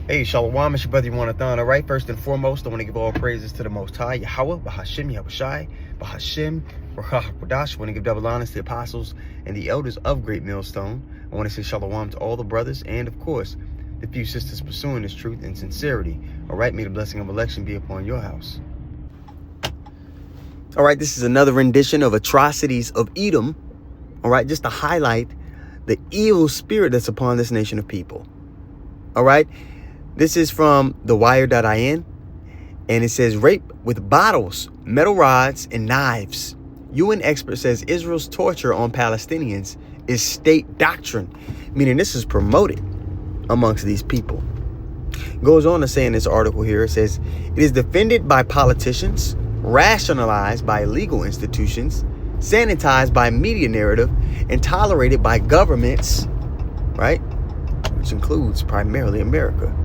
Hey, Shalom, it's your brother Yonathan. All right, first and foremost, I want to give all praises to the Most High, Yahweh, Bahashim, Yahushai, Bahashim, Ruach HaKodesh. I want to give double honors to the apostles and the elders of Great Millstone. I want to say Shalom to all the brothers and, of course, the few sisters pursuing this truth and sincerity. All right, may the blessing of election be upon your house. All right, this is another rendition of Atrocities of Edom. All right, just to highlight the evil spirit that's upon this nation of people. All right. This is from thewire.in, and it says rape with bottles, metal rods, and knives. UN expert says Israel's torture on Palestinians is state doctrine, meaning this is promoted amongst these people. Goes on to say in this article here, it says it is defended by politicians, rationalized by legal institutions, sanitized by media narrative, and tolerated by governments, right? Which includes primarily America.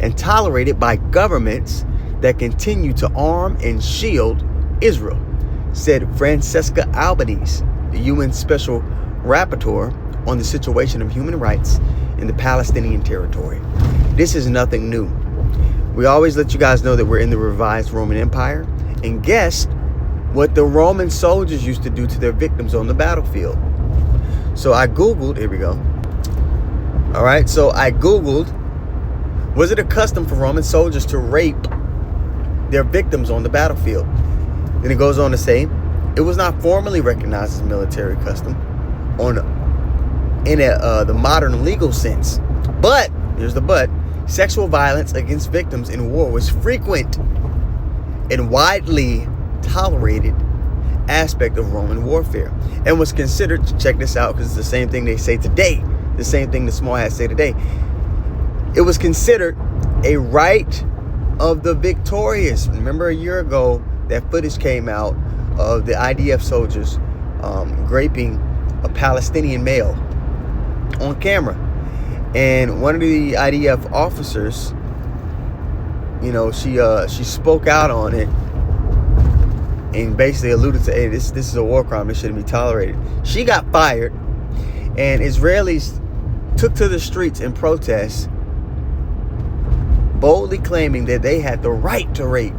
And tolerated by governments that continue to arm and shield Israel, said Francesca Albanese, the UN Special Rapporteur on the situation of human rights in the Palestinian territory. This is nothing new. We always let you guys know that we're in the revised Roman Empire. And guess what the Roman soldiers used to do to their victims on the battlefield? So I Googled, here we go. All right, so I Googled, was it a custom for Roman soldiers to rape their victims on the battlefield? Then it goes on to say, it was not formally recognized as a military custom in the modern legal sense. But, here's the but, sexual violence against victims in war was frequent and widely tolerated aspect of Roman warfare and was considered, check this out, because it's the same thing they say today, the same thing the small hats say today. It was considered a right of the victorious. Remember a year ago, that footage came out of the IDF soldiers raping a Palestinian male on camera. And one of the IDF officers, you know, she spoke out on it and basically alluded to, hey, this is a war crime. This shouldn't be tolerated. She got fired, and Israelis took to the streets in protest, boldly claiming that they had the right to rape.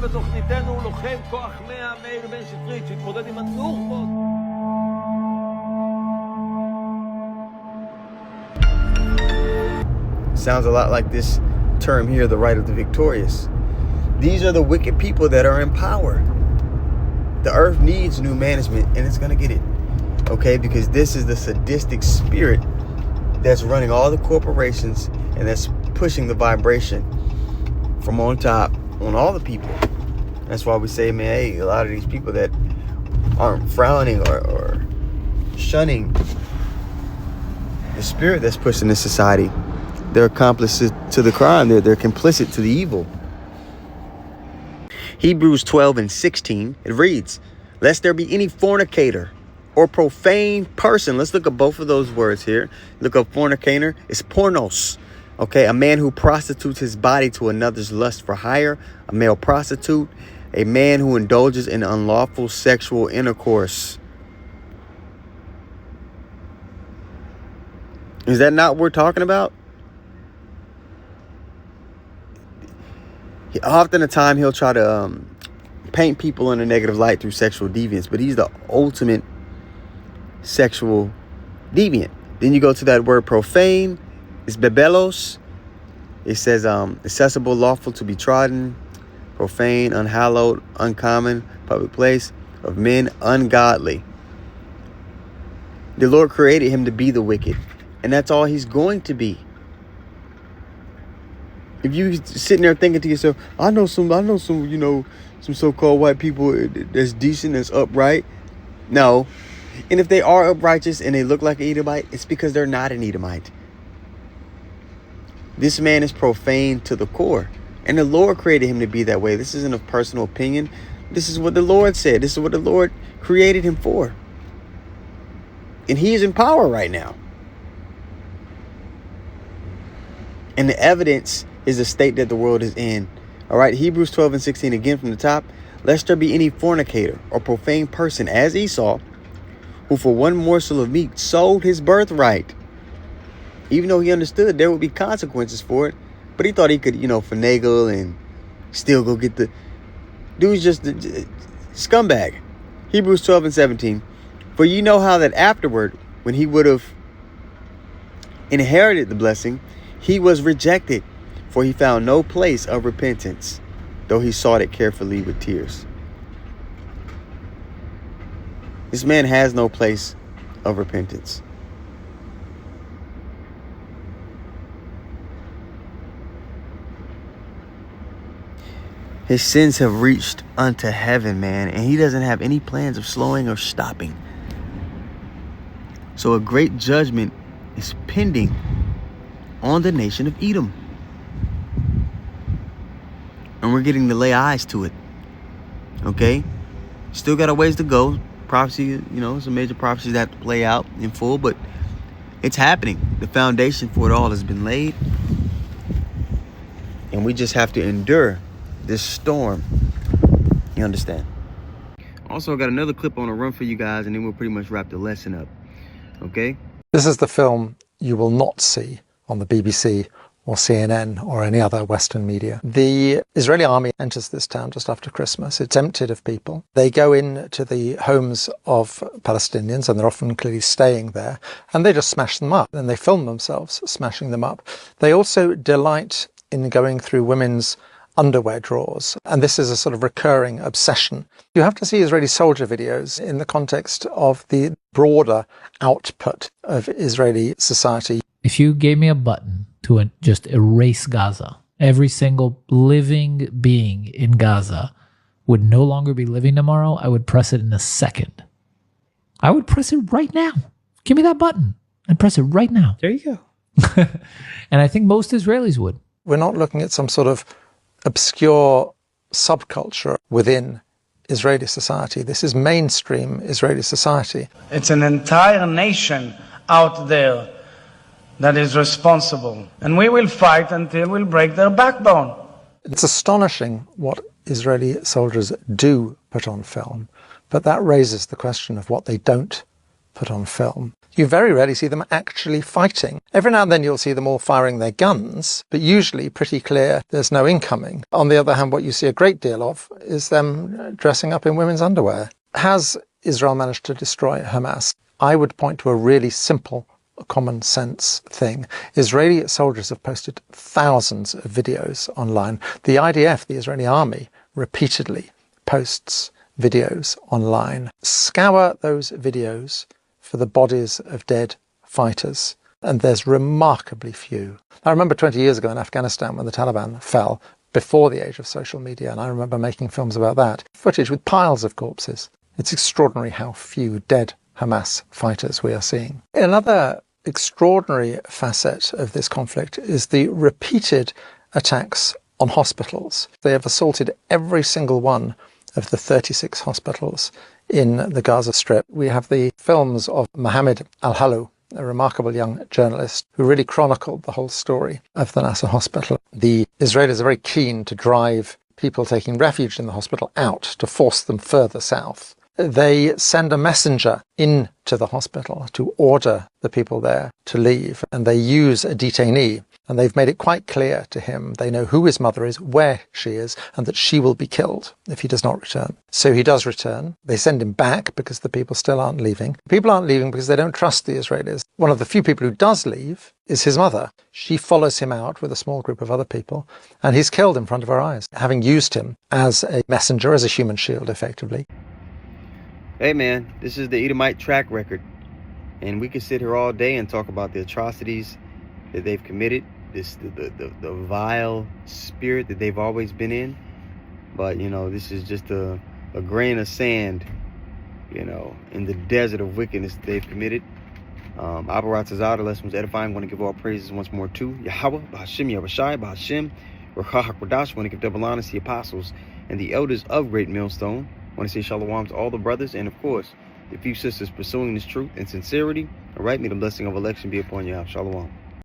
בתוכניתנו לוחם כוח 100 מאיר בן שטרית שהתמודד עם הנוח'בות. Sounds a lot like this term here, the right of the victorious. These are the wicked people that are in power. The earth needs new management, and it's going to get it. Okay, because this is the sadistic spirit that's running all the corporations, and that's pushing the vibration from on top on all the people. That's why we say, man, hey, a lot of these people that aren't frowning or shunning the spirit that's pushing this society, they're accomplices to the crime. They're complicit to the evil. Hebrews 12:16, it reads, lest there be any fornicator or profane person. Let's look at both of those words here. Look up fornicator. It's pornos. Okay, a man who prostitutes his body to another's lust for hire, a male prostitute, a man who indulges in unlawful sexual intercourse. Is that not what we're talking about? Often the time he'll try to paint people in a negative light through sexual deviance, but he's the ultimate sexual deviant. Then you go to that word profane. It's bebelos. It says accessible, lawful to be trodden, profane, unhallowed, uncommon, public place of men, ungodly. The Lord created him to be the wicked, And that's all he's going to be. If you sitting there thinking to yourself, I know some, some so-called white people that's decent, that's upright. No. And if they are uprighteous and they look like an Edomite, it's because they're not an Edomite. This man is profane to the core. And the Lord created him to be that way. This isn't a personal opinion. This is what the Lord said. This is what the Lord created him for. And he is in power right now. And the evidence is the state that the world is in. All right, Hebrews 12 and 16, again from the top. Lest there be any fornicator or profane person as Esau, who for one morsel of meat sold his birthright. Even though he understood there would be consequences for it. But he thought he could, finagle and still go get the... Dude's just a scumbag. Hebrews 12 and 17. For you know how that afterward, when he would have inherited the blessing, he was rejected, for he found no place of repentance, though he sought it carefully with tears. This man has no place of repentance. His sins have reached unto heaven, man, and he doesn't have any plans of slowing or stopping. So a great judgment is pending on the nation of Edom. And we're getting to lay eyes to it. Okay? Still got a ways to go. Prophecy, some major prophecies that have to play out in full, but it's happening. The foundation for it all has been laid. And we just have to endure this storm. You understand? Also, I got another clip on a run for you guys, and then we'll pretty much wrap the lesson up. Okay? This is the film you will not see on the BBC or CNN or any other Western media. The Israeli army enters this town just after Christmas. It's emptied of people. They go into the homes of Palestinians, and they're often clearly staying there, and they just smash them up. And they film themselves smashing them up. They also delight in going through women's underwear drawers, and this is a sort of recurring obsession. You have to see Israeli soldier videos in the context of the broader output of Israeli society. If you gave me a button to just erase Gaza, every single living being in Gaza would no longer be living tomorrow, I would press it in a second. I would press it right now. Give me that button and press it right now. There you go. And I think most Israelis would. We're not looking at some sort of obscure subculture within Israeli society. This is mainstream Israeli society. It's an entire nation out there that is responsible. And we will fight until we break their backbone. It's astonishing what Israeli soldiers do put on film, but that raises the question of what they don't put on film. You very rarely see them actually fighting. Every now and then you'll see them all firing their guns, but usually pretty clear there's no incoming. On the other hand, what you see a great deal of is them dressing up in women's underwear. Has Israel managed to destroy Hamas? I would point to a really simple, common sense thing. Israeli soldiers have posted thousands of videos online. The IDF, the Israeli army, repeatedly posts videos online. Scour those videos for the bodies of dead fighters, and there's remarkably few. I remember 20 years ago in Afghanistan when the Taliban fell, before the age of social media, and I remember making films about that, footage with piles of corpses. It's extraordinary how few dead Hamas fighters we are seeing. Another extraordinary facet of this conflict is the repeated attacks on hospitals. They have assaulted every single one of the 36 hospitals in the Gaza Strip. We have the films of Mohammed al-Halou, a remarkable young journalist who really chronicled the whole story of the Nasser hospital. The Israelis are very keen to drive people taking refuge in the hospital out, to force them further south. They send a messenger into the hospital to order the people there to leave, and they use a detainee. And they've made it quite clear to him, they know who his mother is, where she is, and that she will be killed if he does not return. So he does return. They send him back because the people still aren't leaving. People aren't leaving because they don't trust the Israelis. One of the few people who does leave is his mother. She follows him out with a small group of other people, and he's killed in front of her eyes, having used him as a messenger, as a human shield, effectively. Hey man, this is the Edomite track record. And we could sit here all day and talk about the atrocities that they've committed, the vile spirit that they've always been in. But, you know, this is just a grain of sand, you know, in the desert of wickedness that they've committed. Aparat Tazah, the lesson was edifying. I want to give all praises once more to Yahweh, Bahashim, Yahushai, Bahashim, Ruach HaKodesh. I want to give double honor to the apostles and the elders of Great Millstone. I want to say shalom to all the brothers, and of course, the few sisters pursuing this truth and sincerity. All right, may the blessing of election be upon you. Shalom.